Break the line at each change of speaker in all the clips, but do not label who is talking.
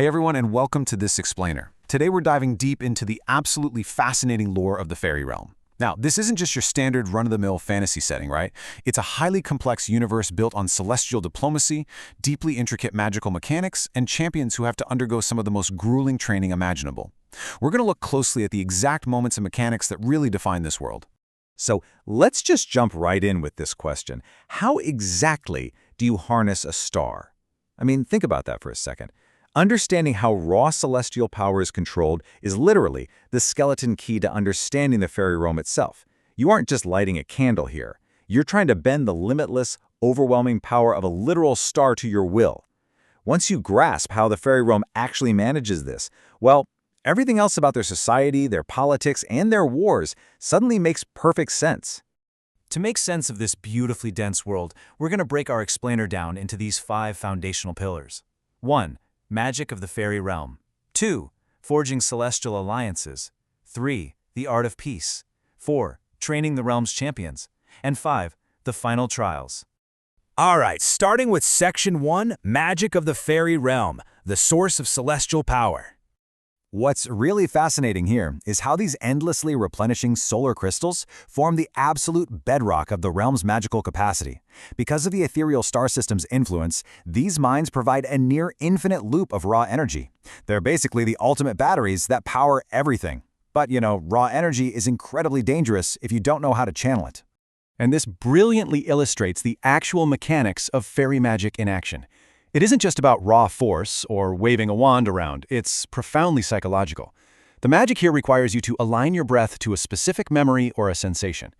Hey everyone, and welcome to this explainer. Today we're diving deep into the absolutely fascinating lore of the Faery Realm. Now, this isn't just your standard run-of-the-mill fantasy setting, right? It's a highly complex universe built on celestial diplomacy, deeply intricate magical mechanics, and champions who have to undergo some of the most grueling training imaginable. We're going to look closely at the exact moments and mechanics that really define this world.
So let's just jump right in with this question. How exactly do you harness a star? I mean, think about that for a second. Understanding how raw celestial power is controlled is literally the skeleton key to understanding the Faery Realm itself. You aren't just lighting a candle here. You're trying to bend the limitless, overwhelming power of a literal star to your will. Once you grasp how the Faery Realm actually manages this, well, everything else about their society, their politics, and their wars suddenly makes perfect sense.
To make sense of this beautifully dense world, we're going to break our explainer down into these 5 foundational pillars. 1. Magic of the Faery Realm. 2. Forging celestial alliances. 3. The art of peace. 4. Training the realm's champions. And 5. The final trials.
Alright, starting with Section 1, Magic of the Faery Realm, the source of celestial power.
What's really fascinating here is how these endlessly replenishing solar crystals form the absolute bedrock of the realm's magical capacity. Because of the ethereal star system's influence, these mines provide a near-infinite loop of raw energy. They're basically the ultimate batteries that power everything. But, raw energy is incredibly dangerous if you don't know how to channel it.
And this brilliantly illustrates the actual mechanics of fairy magic in action. It isn't just about raw force or waving a wand around, it's profoundly psychological. The magic here requires you to align your breath to a specific memory or a sensation.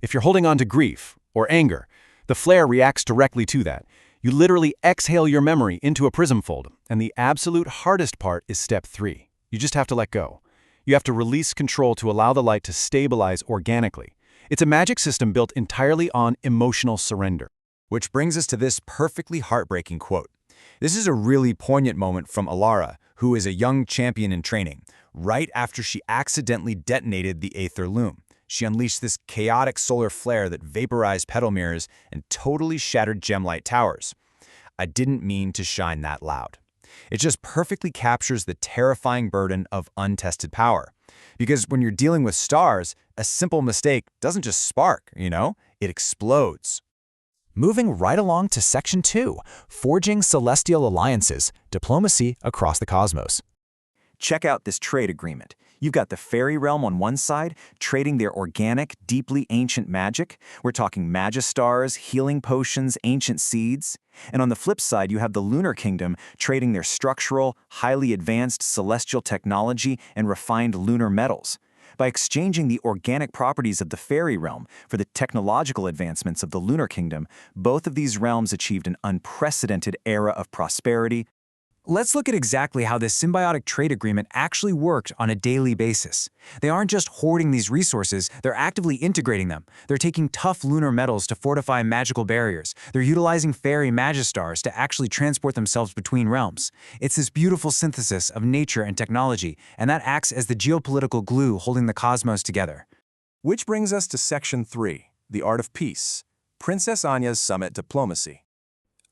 If you're holding on to grief or anger, the flare reacts directly to that. You literally exhale your memory into a prism fold, and the absolute hardest part is step 3. You just have to let go. You have to release control to allow the light to stabilize organically. It's a magic system built entirely on emotional surrender.
Which brings us to this perfectly heartbreaking quote. This is a really poignant moment from Alara, who is a young champion in training. Right after she accidentally detonated the Aether Loom, she unleashed this chaotic solar flare that vaporized petal mirrors and totally shattered gemlight towers. I didn't mean to shine that loud. It just perfectly captures the terrifying burden of untested power. Because when you're dealing with stars, a simple mistake doesn't just spark, it explodes.
Moving right along to Section 2, Forging Celestial Alliances, Diplomacy Across the Cosmos.
Check out this trade agreement. You've got the Faery Realm on one side, trading their organic, deeply ancient magic. We're talking magistars, healing potions, ancient seeds. And on the flip side, you have the Lunar Kingdom, trading their structural, highly advanced celestial technology and refined lunar metals. By exchanging the organic properties of the Faery Realm for the technological advancements of the Lunar Kingdom, both of these realms achieved an unprecedented era of prosperity.
Let's look at exactly how this symbiotic trade agreement actually worked on a daily basis. They aren't just hoarding these resources, they're actively integrating them. They're taking tough lunar metals to fortify magical barriers. They're utilizing fairy magistars to actually transport themselves between realms. It's this beautiful synthesis of nature and technology, and that acts as the geopolitical glue holding the cosmos together.
Which brings us to Section 3, The Art of Peace, Princess Anya's Summit Diplomacy.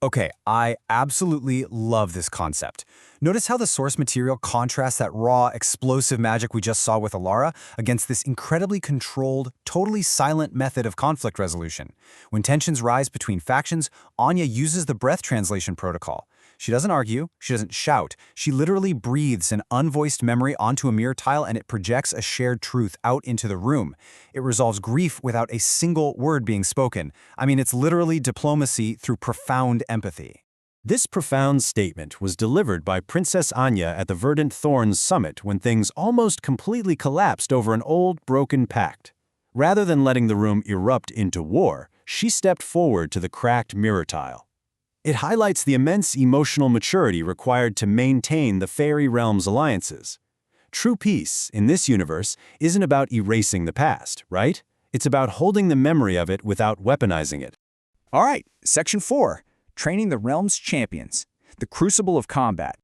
Okay, I absolutely love this concept. Notice how the source material contrasts that raw, explosive magic we just saw with Alara against this incredibly controlled, totally silent method of conflict resolution. When tensions rise between factions, Anya uses the breath translation protocol. She doesn't argue, she doesn't shout, she literally breathes an unvoiced memory onto a mirror tile and it projects a shared truth out into the room. It resolves grief without a single word being spoken. I mean, it's literally diplomacy through profound empathy.
This profound statement was delivered by Princess Anya at the Verdant Thorns Summit when things almost completely collapsed over an old, broken pact. Rather than letting the room erupt into war, she stepped forward to the cracked mirror tile. It highlights the immense emotional maturity required to maintain the Faery Realm's alliances. True peace, in this universe, isn't about erasing the past, right? It's about holding the memory of it without weaponizing it.
All right, Section 4, Training the Realm's Champions, the Crucible of Combat.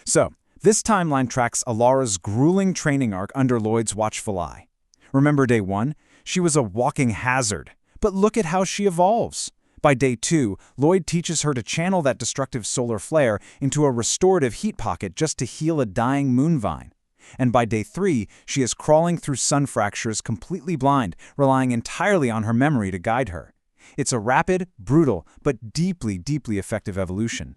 So, this timeline tracks Alara's grueling training arc under Lloyd's watchful eye. Remember day 1? She was a walking hazard, but look at how she evolves. By day 2, Lloyd teaches her to channel that destructive solar flare into a restorative heat pocket just to heal a dying moon vine. And by day 3, she is crawling through sun fractures completely blind, relying entirely on her memory to guide her. It's a rapid, brutal, but deeply, deeply effective evolution.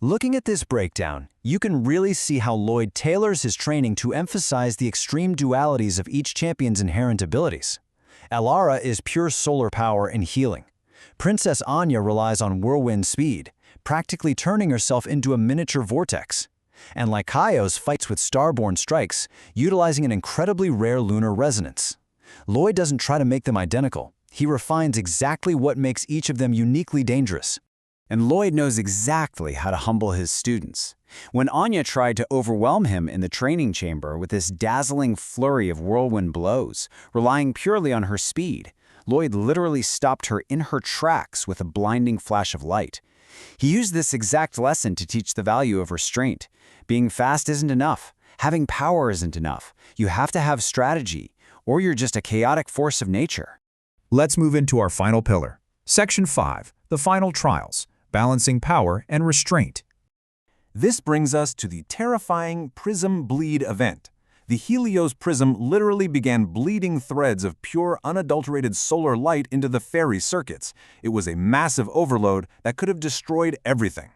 Looking at this breakdown, you can really see how Lloyd tailors his training to emphasize the extreme dualities of each champion's inherent abilities. Alara is pure solar power and healing. Princess Anya relies on whirlwind speed, practically turning herself into a miniature vortex. And Lycaeus fights with starborn strikes, utilizing an incredibly rare lunar resonance. Lloyd doesn't try to make them identical. He refines exactly what makes each of them uniquely dangerous.
And Lloyd knows exactly how to humble his students. When Anya tried to overwhelm him in the training chamber with this dazzling flurry of whirlwind blows, relying purely on her speed, Lloyd literally stopped her in her tracks with a blinding flash of light. He used this exact lesson to teach the value of restraint. Being fast isn't enough. Having power isn't enough. You have to have strategy, or you're just a chaotic force of nature.
Let's move into our final pillar. Section 5, the final trials, balancing power and restraint.
This brings us to the terrifying Prism Bleed event. The Helios prism literally began bleeding threads of pure, unadulterated solar light into the fairy circuits. It was a massive overload that could have destroyed everything.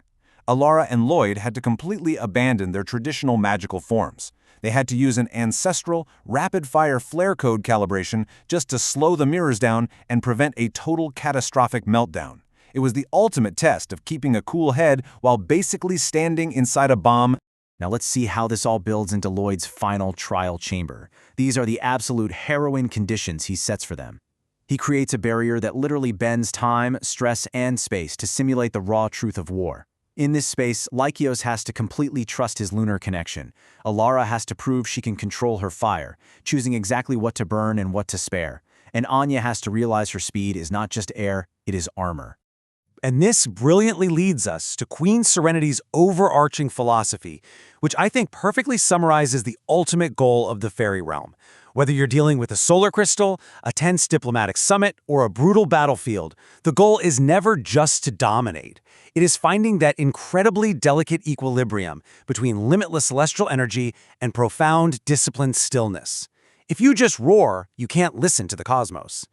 Alara and Lloyd had to completely abandon their traditional magical forms. They had to use an ancestral, rapid-fire flare code calibration just to slow the mirrors down and prevent a total catastrophic meltdown. It was the ultimate test of keeping a cool head while basically standing inside a bomb.
Now let's see how this all builds into Lloyd's final trial chamber. These are the absolute harrowing conditions he sets for them. He creates a barrier that literally bends time, stress, and space to simulate the raw truth of war. In this space, Lycaeus has to completely trust his lunar connection. Alara has to prove she can control her fire, choosing exactly what to burn and what to spare. And Anya has to realize her speed is not just air, it is armor.
And this brilliantly leads us to Queen Serenity's overarching philosophy, which I think perfectly summarizes the ultimate goal of the Faery Realm. Whether you're dealing with a solar crystal, a tense diplomatic summit, or a brutal battlefield, the goal is never just to dominate. It is finding that incredibly delicate equilibrium between limitless celestial energy and profound, disciplined stillness. If you just roar, you can't listen to the cosmos.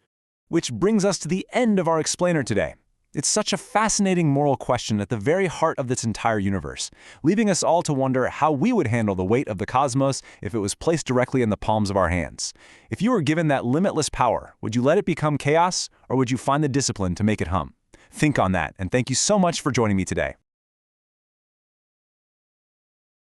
Which brings us to the end of our explainer today. It's such a fascinating moral question at the very heart of this entire universe, leaving us all to wonder how we would handle the weight of the cosmos if it was placed directly in the palms of our hands. If you were given that limitless power, would you let it become chaos, or would you find the discipline to make it hum? Think on that, and thank you so much for joining me today.